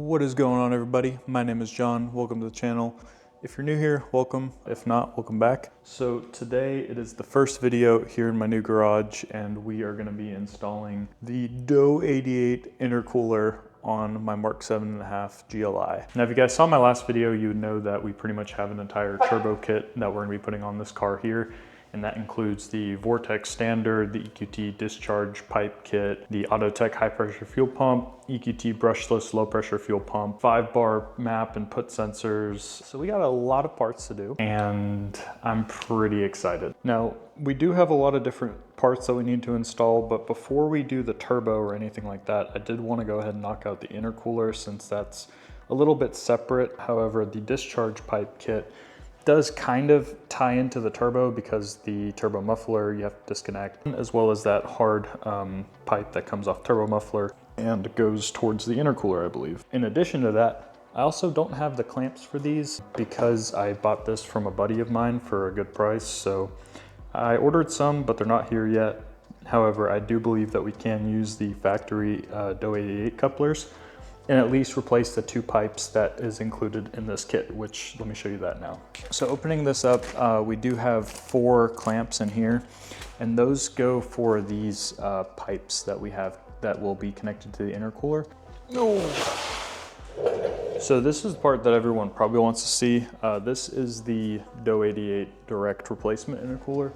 What is going on, everybody? My name is John. Welcome to the channel. If you're new here, welcome. If not, welcome back. So today it is the first video here in my new garage, and we are going to be installing the Do88 intercooler on my Mark 7.5 GLI. Now, if you guys saw my last video, you would know that we pretty much have an entire turbo kit that we're going to be putting on this car here. And that includes the Vortex Standard, the EQT Discharge Pipe Kit, the Autotech High Pressure Fuel Pump, EQT Brushless Low Pressure Fuel Pump, 5-bar map and put sensors. So we got a lot of parts to do, and I'm pretty excited. Now, we do have a lot of different parts that we need to install, but before we do the turbo or anything like that, I did want to go ahead and knock out the intercooler since that's a little bit separate. However, the Discharge Pipe Kit does kind of tie into the turbo because the turbo muffler you have to disconnect, as well as that hard pipe that comes off turbo muffler and goes towards the intercooler, I believe. In addition to that, I also don't have the clamps for these because I bought this from a buddy of mine for a good price. So I ordered some, but they're not here yet. However, I do believe that we can use the factory Do88 couplers and at least replace the 2 pipes that is included in this kit, which let me show you that now. So opening this up, we do have 4 clamps in here, and those go for these pipes that we have that will be connected to the intercooler. So this is the part that everyone probably wants to see. This is the Do88 direct replacement intercooler.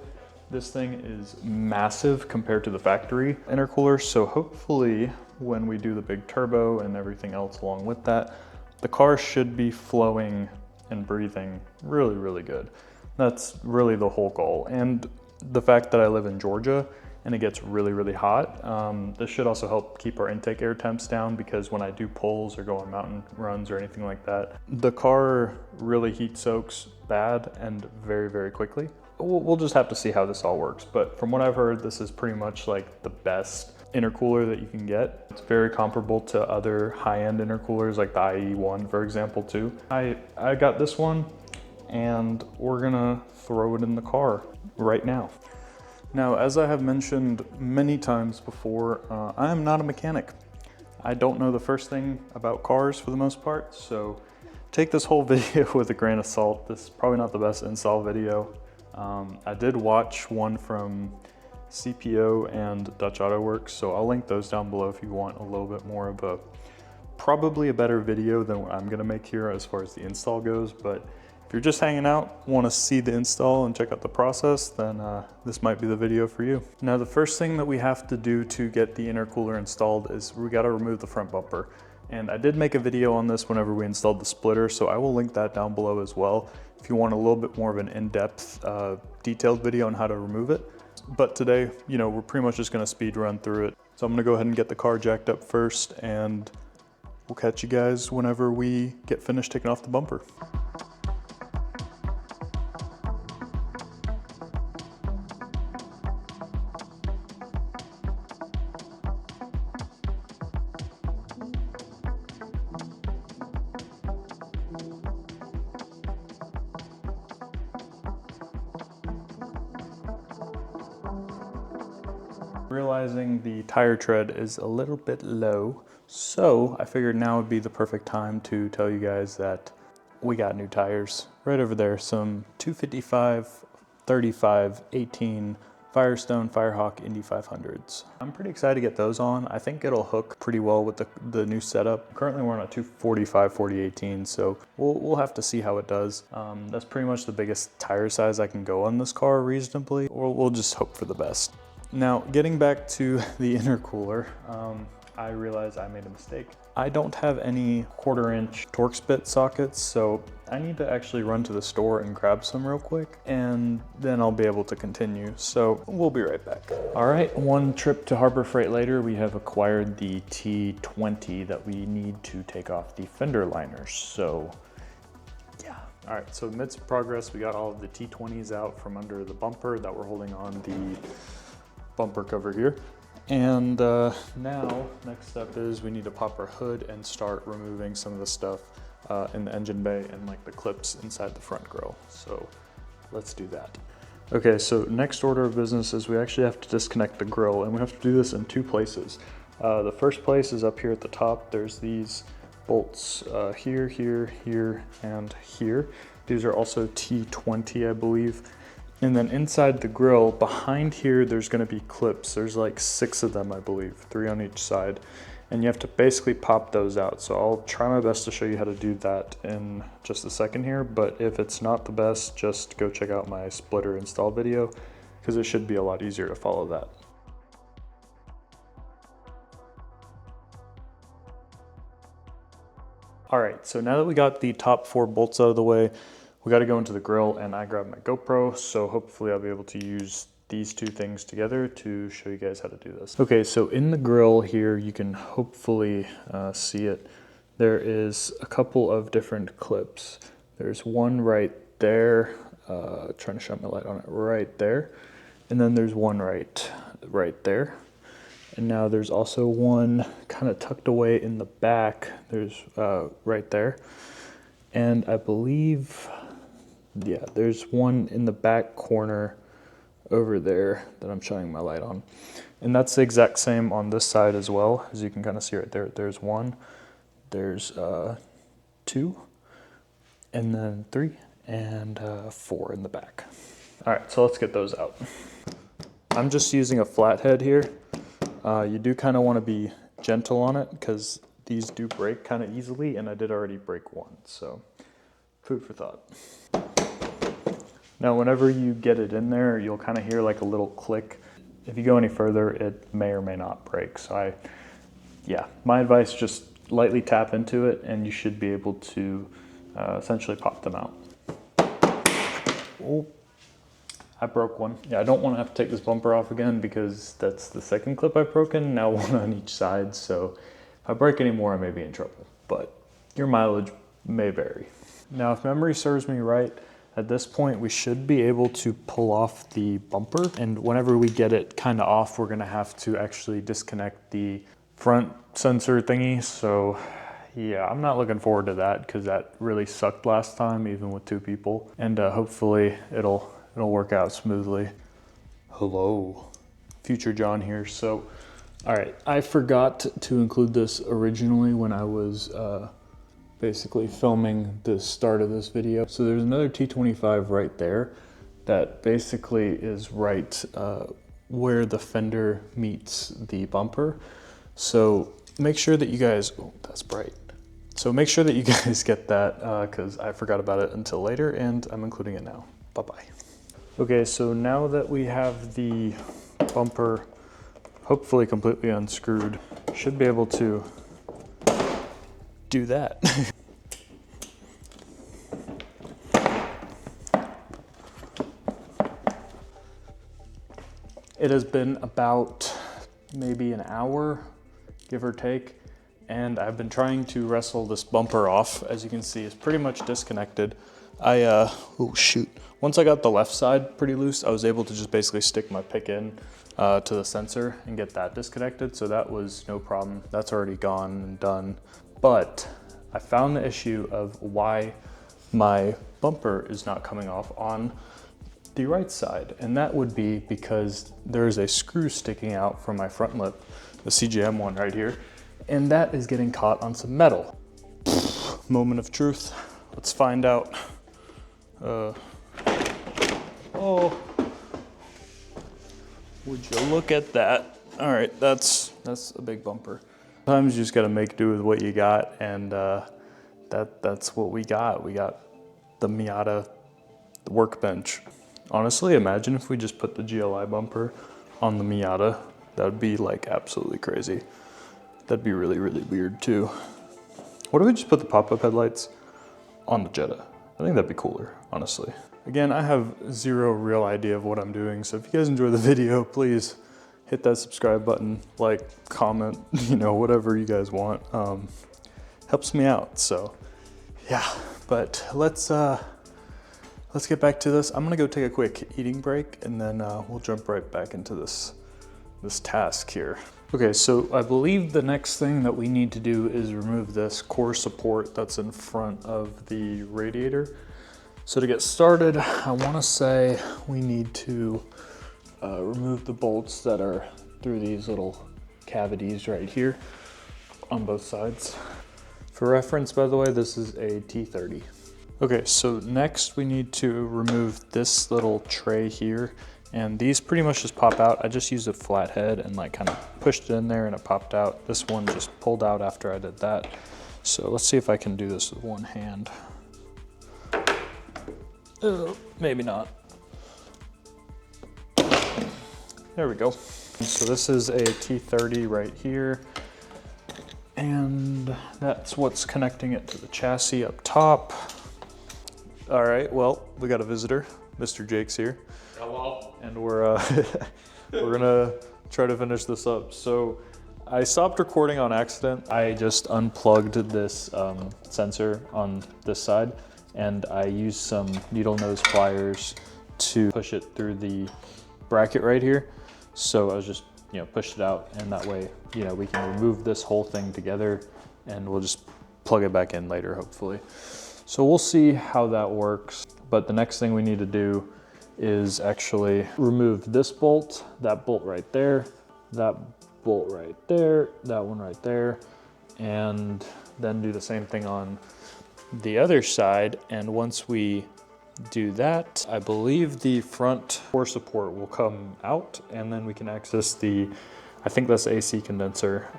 This thing is massive compared to the factory intercooler, so hopefully when we do the big turbo and everything else along with that, the car should be flowing and breathing really, really good. That's really the whole goal. And the fact that I live in Georgia and it gets really, really hot, this should also help keep our intake air temps down, because when I do pulls or go on mountain runs or anything like that, the car really heat soaks bad and very, very quickly. We'll just have to see how this all works. But from what I've heard, this is pretty much like the best intercooler that you can get. It's very comparable to other high-end intercoolers like the IE1, for example, too. I got this one, and we're gonna throw it in the car right now. Now, as I have mentioned many times before, I am not a mechanic. I don't know the first thing about cars for the most part, so take this whole video with a grain of salt. This is probably not the best install video. I did watch one from CPO and Dutch Auto Works, so I'll link those down below if you want a little bit more of probably a better video than what I'm gonna make here as far as the install goes. But if you're just hanging out, want to see the install and check out the process, then this might be the video for you. Now, the first thing that we have to do to get the intercooler installed is we got to remove the front bumper. And I did make a video on this whenever we installed the splitter, so I will link that down below as well if you want a little bit more of an in-depth, detailed video on how to remove it. But today, you know, we're pretty much just gonna speed run through it. So I'm gonna go ahead and get the car jacked up first, and we'll catch you guys whenever we get finished taking off the bumper. Realizing the tire tread is a little bit low, so I figured now would be the perfect time to tell you guys that we got new tires right over there. Some 255, 35, 18 Firestone Firehawk Indy 500s. I'm pretty excited to get those on. I think it'll hook pretty well with the new setup. Currently we're on a 245 4018, so we'll have to see how it does. That's pretty much the biggest tire size I can go on this car reasonably, or we'll just hope for the best. Now, getting back to the intercooler, I realized I made a mistake. I don't have any 1/4-inch Torx bit sockets, so I need to actually run to the store and grab some real quick, and then I'll be able to continue. So we'll be right back. All right, one trip to Harbor Freight later, we have acquired the T20 that we need to take off the fender liners. So yeah. All right, so amidst progress, we got all of the T20s out from under the bumper that we're holding on the bumper cover here. And now, next step is we need to pop our hood and start removing some of the stuff in the engine bay and like the clips inside the front grille. So let's do that. Okay, so next order of business is we actually have to disconnect the grille, and we have to do this in two places. The first place is up here at the top. There's these bolts here, here, here, and here. These are also T20, I believe. And then inside the grill, behind here, there's gonna be clips. There's like 6 of them, I believe, 3 on each side. And you have to basically pop those out. So I'll try my best to show you how to do that in just a second here. But if it's not the best, just go check out my splitter install video, because it should be a lot easier to follow that. All right, so now that we got the top 4 bolts out of the way, we got to go into the grill, and I grabbed my GoPro, so hopefully I'll be able to use these 2 things together to show you guys how to do this. Okay, so in the grill here, you can hopefully see it. There is a couple of different clips. There's one right there, trying to shine my light on it, right there. And then there's one right there. And now there's also one kind of tucked away in the back. There's right there. And I believe, yeah, there's one in the back corner over there that I'm shining my light on. And that's the exact same on this side as well. As you can kind of see right there, there's one, there's 2, and then 3, and 4 in the back. All right, so let's get those out. I'm just using a flathead here. You do kind of want to be gentle on it because these do break kind of easily, and I did already break one, so food for thought. Now, whenever you get it in there, you'll kind of hear like a little click. If you go any further, it may or may not break. So yeah, my advice, just lightly tap into it and you should be able to essentially pop them out. Oh, I broke one. Yeah, I don't want to have to take this bumper off again because that's the second clip I've broken, now one on each side. So if I break any more, I may be in trouble, but your mileage may vary. Now, if memory serves me right, at this point, we should be able to pull off the bumper. And whenever we get it kind of off, we're gonna have to actually disconnect the front sensor thingy. So yeah, I'm not looking forward to that because that really sucked last time, even with 2 people. And hopefully it'll work out smoothly. Hello, future John here. So, all right, I forgot to include this originally when I was basically filming the start of this video. So there's another T25 right there that basically is right where the fender meets the bumper. So make sure that you guys, oh, that's bright. So make sure that you guys get that because I forgot about it until later and I'm including it now. Bye-bye. Okay, so now that we have the bumper hopefully completely unscrewed, should be able to do that. It has been about maybe an hour, give or take, and I've been trying to wrestle this bumper off. As you can see, it's pretty much disconnected. Oh shoot. Once I got the left side pretty loose, I was able to just basically stick my pick in to the sensor and get that disconnected. So that was no problem. That's already gone and done. But I found the issue of why my bumper is not coming off on the right side. And that would be because there's a screw sticking out from my front lip, the CJM one right here, and that is getting caught on some metal. Moment of truth. Let's find out. Oh, would you look at that? All right, that's a big bumper. Sometimes you just gotta make do with what you got, and that's what we got. We got the Miata workbench. Honestly, imagine if we just put the GLI bumper on the Miata. That would be like absolutely crazy. That'd be really, really weird too. What if we just put the pop-up headlights on the Jetta? I think that'd be cooler, honestly. Again, I have zero real idea of what I'm doing, so if you guys enjoy the video, please hit that subscribe button, like, comment, you know, whatever you guys want. Helps me out, so yeah. But let's get back to this. I'm gonna go take a quick eating break, and then we'll jump right back into this task here. Okay, so I believe the next thing that we need to do is remove this core support that's in front of the radiator. So to get started, I wanna say we need to remove the bolts that are through these little cavities right here on both sides. For reference, by the way, this is a T30. Okay, so next we need to remove this little tray here, and these pretty much just pop out. I just used a flathead and like kind of pushed it in there and it popped out. This one just pulled out after I did that. So let's see if I can do this with one hand. Maybe not. There we go. So this is a T30 right here. And that's what's connecting it to the chassis up top. All right, well, we got a visitor. Mr. Jake's here. Hello. And we're gonna try to finish this up. So I stopped recording on accident. I just unplugged this sensor on this side, and I used some needle nose pliers to push it through the bracket right here. So I was just, pushed it out, and that way, we can remove this whole thing together, and we'll just plug it back in later, hopefully. So we'll see how that works. But the next thing we need to do is actually remove this bolt, that bolt right there, that bolt right there, that one right there, and then do the same thing on the other side. And once we do that, I believe the front core support will come out, and then we can access the, I think that's the AC condenser.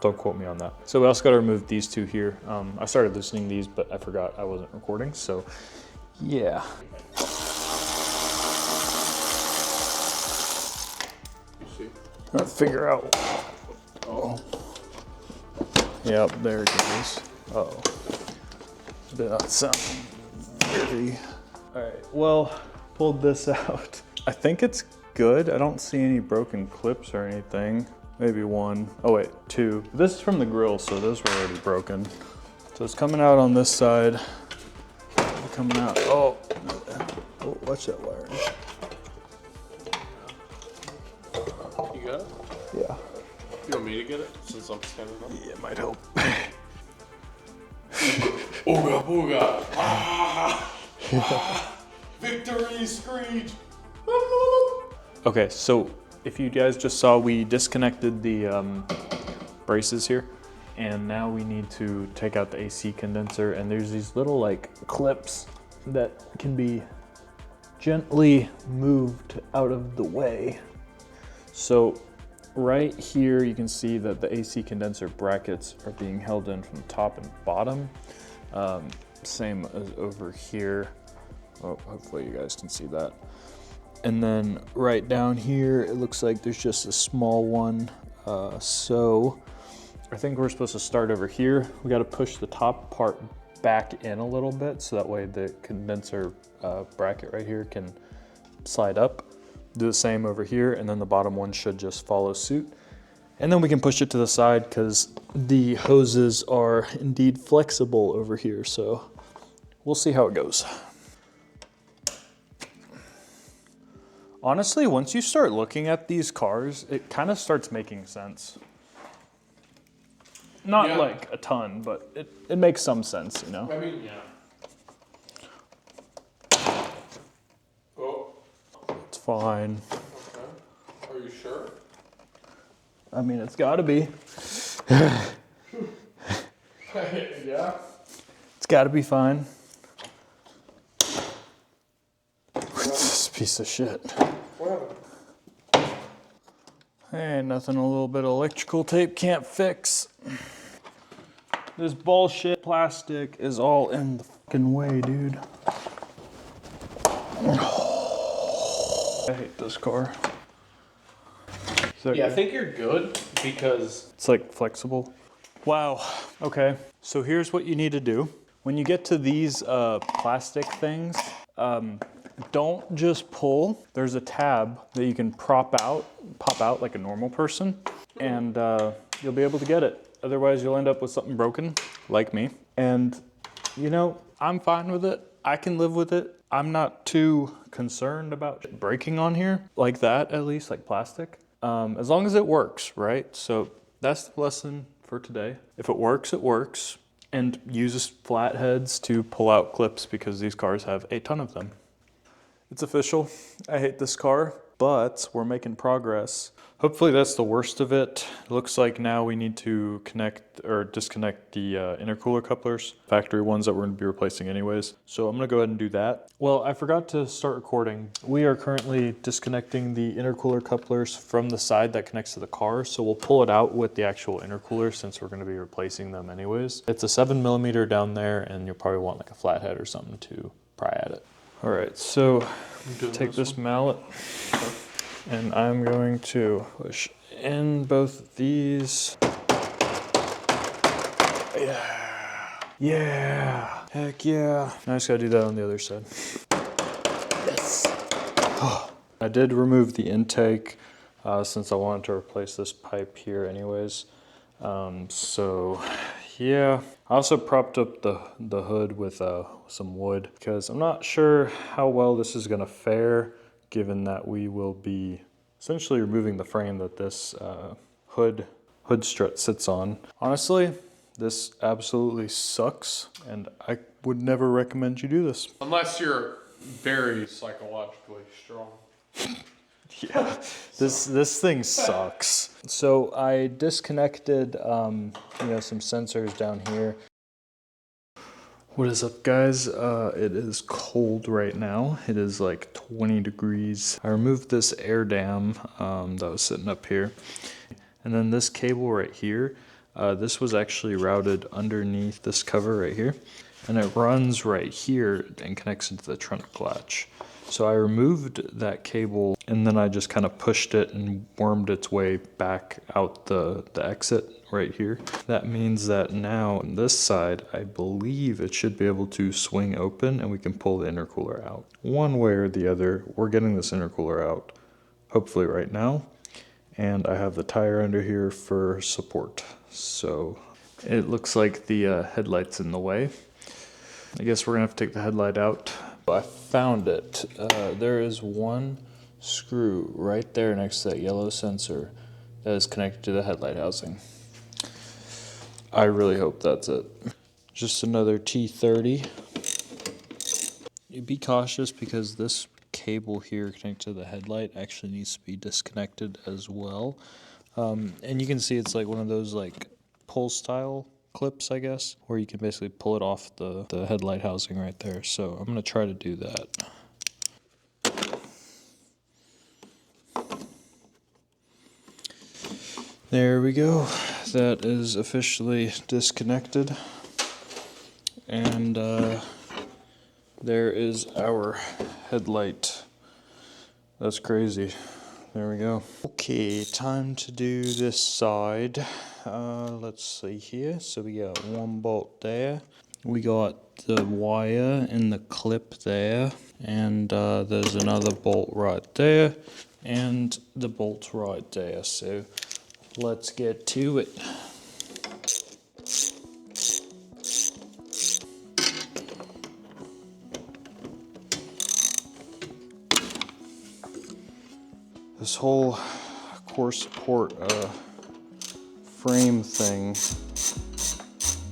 Don't quote me on that. So we also got to remove these two here. I started loosening these, but I forgot I wasn't recording. So yeah. Gotta figure out. Oh. Yep, there it goes. Uh-oh. Did not sound very. All right, well, pulled this out. I think it's good. I don't see any broken clips or anything. Maybe one. Oh wait, two. This is from the grill, so those were already broken. So it's coming out on this side. Coming out. Oh, watch that wire. You got it? Yeah. You want me to get it since I'm standing up? Yeah, it might help. Ooga booga. Ah, victory screech. Okay, so if you guys just saw, we disconnected the braces here, and now we need to take out the AC condenser, and there's these little like clips that can be gently moved out of the way. So right here you can see that the AC condenser brackets are being held in from top and bottom. Same as over here. Oh, hopefully you guys can see that. And then right down here, it looks like there's just a small one. So I think we're supposed to start over here. We got to push the top part back in a little bit, so that way the condenser bracket right here can slide up. Do the same over here, and then the bottom one should just follow suit. And then we can push it to the side because the hoses are indeed flexible over here. So we'll see how it goes. Honestly, once you start looking at these cars, it kind of starts making sense. Not like a ton, but it makes some sense, I mean, yeah. Oh. It's fine. Okay. Are you sure? I mean, it's gotta be. Yeah. It's gotta be fine. This piece of shit. What? Hey, nothing a little bit of electrical tape can't fix. This bullshit plastic is all in the fucking way, dude. I hate this car. Yeah, I think you're good because it's like flexible. Wow. Okay. So here's what you need to do. When you get to these plastic things, don't just pull. There's a tab that you can pop out like a normal person, and you'll be able to get it. Otherwise, you'll end up with something broken, like me. And I'm fine with it. I can live with it. I'm not too concerned about breaking on here, like that at least, like plastic. As long as it works, right? So that's the lesson for today. If it works, it works. And use flatheads to pull out clips because these cars have a ton of them. It's official. I hate this car. but we're making progress. Hopefully that's the worst of it. It looks like now we need to connect or disconnect the intercooler couplers, factory ones that we're going to be replacing anyways. So I'm going to go ahead and do that. Well, I forgot to start recording. We are currently disconnecting the intercooler couplers from the side that connects to the car. So we'll pull it out with the actual intercooler since we're going to be replacing them anyways. It's a 7mm down there, and you'll probably want like a flathead or something to pry at it. All right, so take this mallet. And I'm going to push in both of these. Yeah. Yeah. Heck yeah. Now I just gotta do that on the other side. Yes. I did remove the intake since I wanted to replace this pipe here anyways. So yeah. I also propped up the hood with some wood because I'm not sure how well this is gonna fare, given that we will be essentially removing the frame that this hood strut sits on. Honestly, this absolutely sucks, and I would never recommend you do this. Unless you're very psychologically strong. Yeah, this thing sucks. So I disconnected, some sensors down here. What is up, guys? It is cold right now. It is like 20 degrees. I removed this air dam that was sitting up here. And then this cable right here, this was actually routed underneath this cover right here. And it runs right here and connects into the trunk latch. So I removed that cable, and then I just kind of pushed it and wormed its way back out the exit right here. That means that now on this side, I believe it should be able to swing open and we can pull the intercooler out. One way or the other, we're getting this intercooler out, hopefully right now. And I have the tire under here for support. So it looks like the headlight's in the way. I guess we're gonna have to take the headlight out. I found it. There is one screw right there next to that yellow sensor that is connected to the headlight housing. I really hope that's it. Just another T30. Be cautious because this cable here connected to the headlight actually needs to be disconnected as well. And you can see it's like one of those like pull style clips, I guess, where you can basically pull it off the headlight housing right there. So I'm gonna try to do that. There we go. That is officially disconnected. And there is our headlight. That's crazy. There we go. Okay, time to do this side. Let's see here. So we got one bolt there. We got the wire in the clip there. And there's another bolt right there. And the bolt right there. So let's get to it. This whole core support frame thing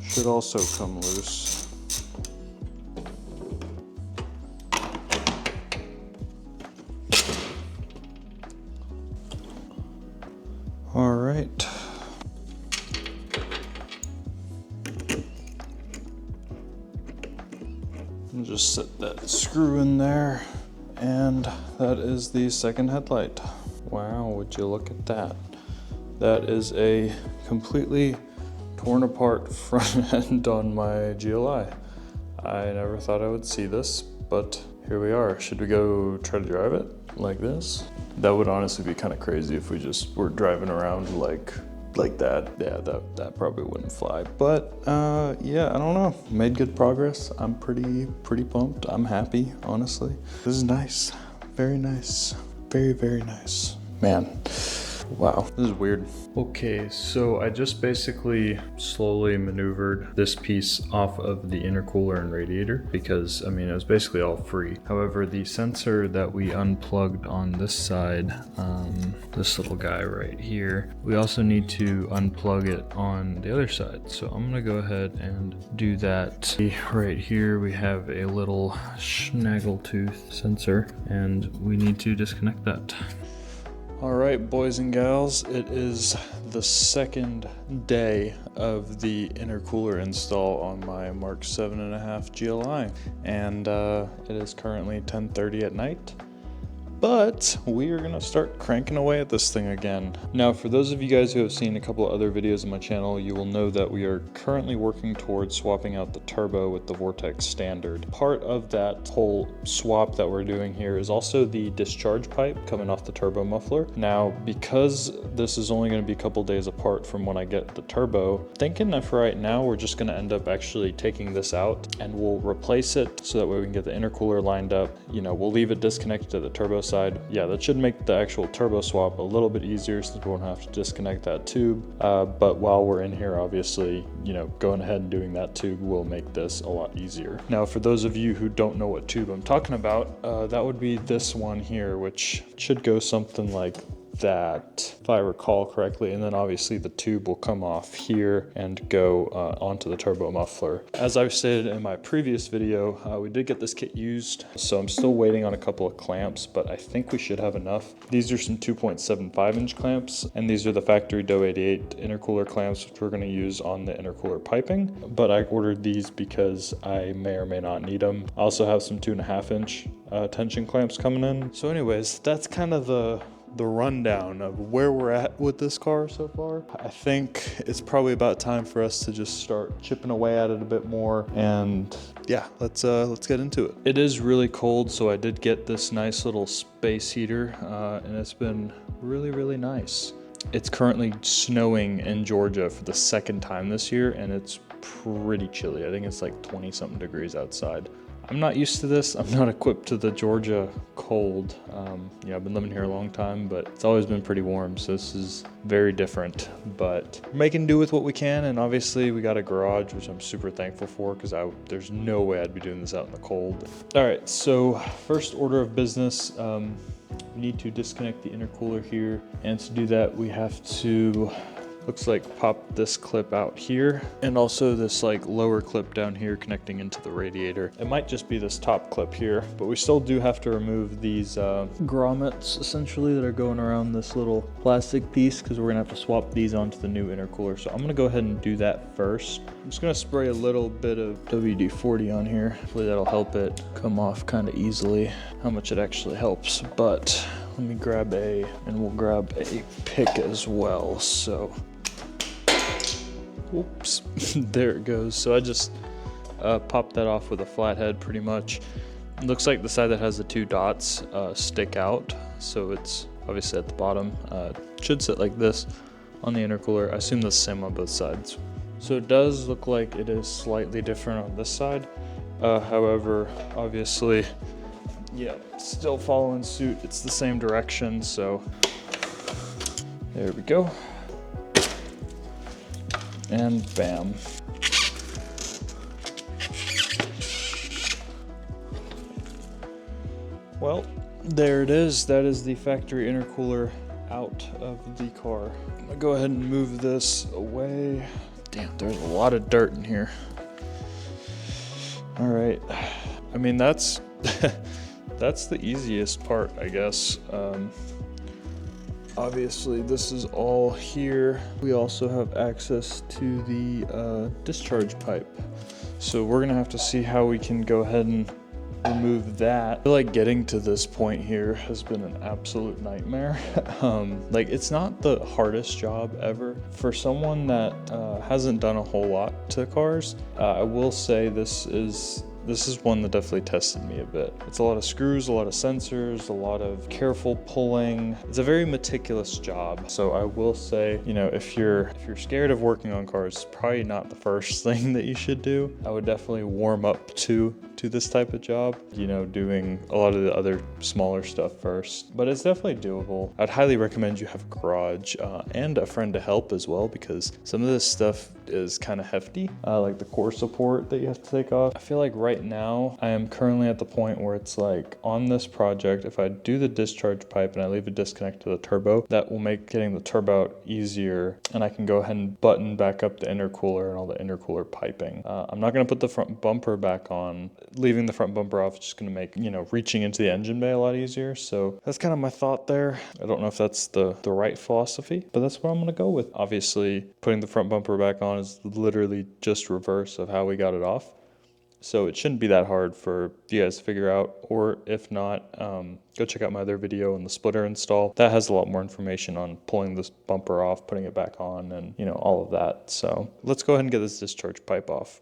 should also come loose. All right. And just set that screw in there, and that is the second headlight. Wow, would you look at that? That is a completely torn apart front end on my GLI. I never thought I would see this, but here we are. Should we go try to drive it like this? That would honestly be kind of crazy if we just were driving around like that. Yeah, that probably wouldn't fly. But yeah, I don't know. Made good progress. I'm pretty pumped. I'm happy, honestly. This is nice. Very nice. Very, very nice. Man, wow, this is weird. Okay, so I just basically slowly maneuvered this piece off of the intercooler and radiator because, I mean, it was basically all free. However, the sensor that we unplugged on this side, this little guy right here, we also need to unplug it on the other side. So I'm gonna go ahead and do that. Right here, we have a little snaggletooth sensor and we need to disconnect that. All right, boys and gals, it is the second day of the intercooler install on my Mark 7.5 GLI, and it is currently 10:30 at night. But we are gonna start cranking away at this thing again. Now, for those of you guys who have seen a couple of other videos on my channel, you will know that we are currently working towards swapping out the turbo with the Vortex Standard. Part of that whole swap that we're doing here is also the discharge pipe coming off the turbo muffler. Now, because this is only gonna be a couple days apart from when I get the turbo, thinking that for right now, we're just gonna end up actually taking this out and we'll replace it so that way we can get the intercooler lined up. You know, we'll leave it disconnected to the turbo side. Yeah, that should make the actual turbo swap a little bit easier since we won't have to disconnect that tube. But while we're in here, obviously, you know, going ahead and doing that tube will make this a lot easier. Now, for those of you who don't know what tube I'm talking about, that would be this one here, which should go something like that, if I recall correctly, and then obviously the tube will come off here and go onto the turbo muffler. As I've stated in my previous video, we did get this kit used, so I'm still waiting on a couple of clamps, but I think we should have enough. These are some 2.75 inch clamps, and these are the factory Do88 intercooler clamps, which we're going to use on the intercooler piping, but I ordered these because I may or may not need them. I also have some 2.5 inch tension clamps coming in. So anyways, that's kind of the rundown of where we're at with this car so far. I think it's probably about time for us to just start chipping away at it a bit more, and yeah, let's get into it. It is really cold, so I did get this nice little space heater, and it's been really nice. It's currently snowing in Georgia for the second time this year, and it's pretty chilly. I think it's like 20 something degrees outside. I'm not used to this. I'm not equipped to the Georgia cold. You know, I've been living here a long time, but it's always been pretty warm, so this is very different. But we're making do with what we can, and obviously we got a garage, which I'm super thankful for, because there's no way I'd be doing this out in the cold. All right, so first order of business, we need to disconnect the intercooler here, and to do that we have to, looks like, pop this clip out here, and also this like lower clip down here connecting into the radiator. It might just be this top clip here, but we still do have to remove these grommets essentially that are going around this little plastic piece, because we're gonna have to swap these onto the new intercooler. So I'm gonna go ahead and do that first. I'm just gonna spray a little bit of WD-40 on here. Hopefully that'll help it come off kind of easily. How much it actually helps, but let me grab and we'll grab a pick as well. So whoops, there it goes. So I just popped that off with a flathead pretty much. It looks like the side that has the two dots stick out, so it's obviously at the bottom. Should sit like this on the intercooler. I assume the same on both sides. So it does look like it is slightly different on this side. However, obviously, yeah, still following suit. It's the same direction, so there we go. And bam. Well, there it is. That is the factory intercooler out of the car. I'm gonna go ahead and move this away. Damn, there's a lot of dirt in here. All right. I mean, that's that's the easiest part, I guess. Obviously, this is all here. We also have access to the discharge pipe. So we're gonna have to see how we can go ahead and remove that. I feel like getting to this point here has been an absolute nightmare. Like, it's not the hardest job ever. For someone that hasn't done a whole lot to cars, I will say this is one that definitely tested me a bit. It's a lot of screws, a lot of sensors, a lot of careful pulling. It's a very meticulous job. So I will say, you know, if you're scared of working on cars, it's probably not the first thing that you should do. I would definitely warm up to this type of job, you know, doing a lot of the other smaller stuff first. But it's definitely doable. I'd highly recommend you have a garage and a friend to help as well, because some of this stuff is kind of hefty, like the core support that you have to take off. I feel like right now I am currently at the point where it's like on this project, if I do the discharge pipe and I leave a disconnect to the turbo, that will make getting the turbo out easier, and I can go ahead and button back up the intercooler and all the intercooler piping. I'm not going to put the front bumper back on. Leaving the front bumper off is just going to make, you know, reaching into the engine bay a lot easier. So that's kind of my thought there. I don't know if that's the right philosophy, but that's what I'm going to go with. Obviously, putting the front bumper back on is literally just reverse of how we got it off. So it shouldn't be that hard for you guys to figure out, or if not, go check out my other video on the splitter install. That has a lot more information on pulling this bumper off, putting it back on, and you know, all of that. So let's go ahead and get this discharge pipe off.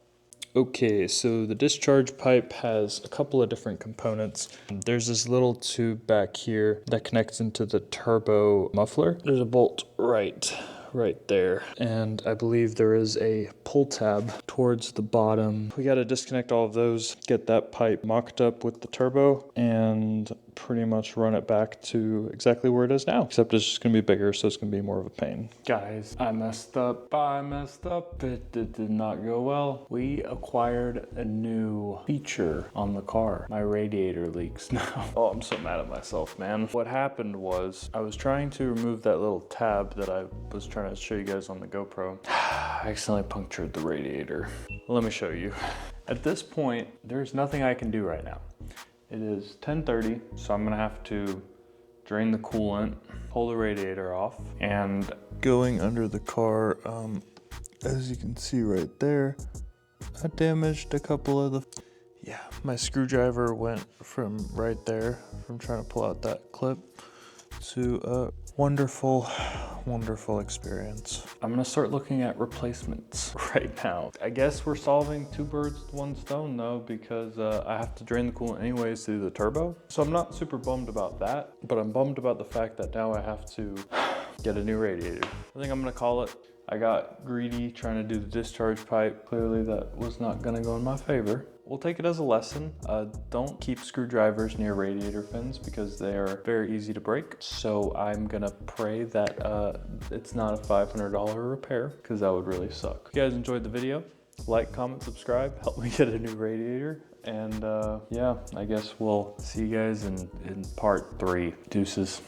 Okay, so the discharge pipe has a couple of different components. There's this little tube back here that connects into the turbo muffler. There's a bolt right there, and I believe there is a pull tab towards the bottom. We got to disconnect all of those, get that pipe mocked up with the turbo, and pretty much run it back to exactly where it is now, except it's just gonna be bigger, so it's gonna be more of a pain. Guys, I messed up. It did not go well. We acquired a new feature on the car. My radiator leaks now. Oh, I'm so mad at myself, man. What happened was I was trying to remove that little tab that I was trying to show you guys on the GoPro. I accidentally punctured the radiator. Let me show you. At this point, there's nothing I can do right now. It is 10:30, so I'm gonna have to drain the coolant, pull the radiator off, and going under the car, as you can see right there, I damaged a couple of the, my screwdriver went from right there, from trying to pull out that clip, to a wonderful experience. I'm gonna start looking at replacements right now. I guess we're solving two birds with one stone though, because I have to drain the coolant anyways through the turbo. So I'm not super bummed about that, but I'm bummed about the fact that now I have to get a new radiator. I think I'm gonna call it. I got greedy trying to do the discharge pipe. Clearly that was not gonna go in my favor. We'll take it as a lesson. Don't keep screwdrivers near radiator fins because they are very easy to break. So I'm gonna pray that it's not a $500 repair, because that would really suck. If you guys enjoyed the video, like, comment, subscribe, help me get a new radiator. And yeah, I guess we'll see you guys in part 3. Deuces.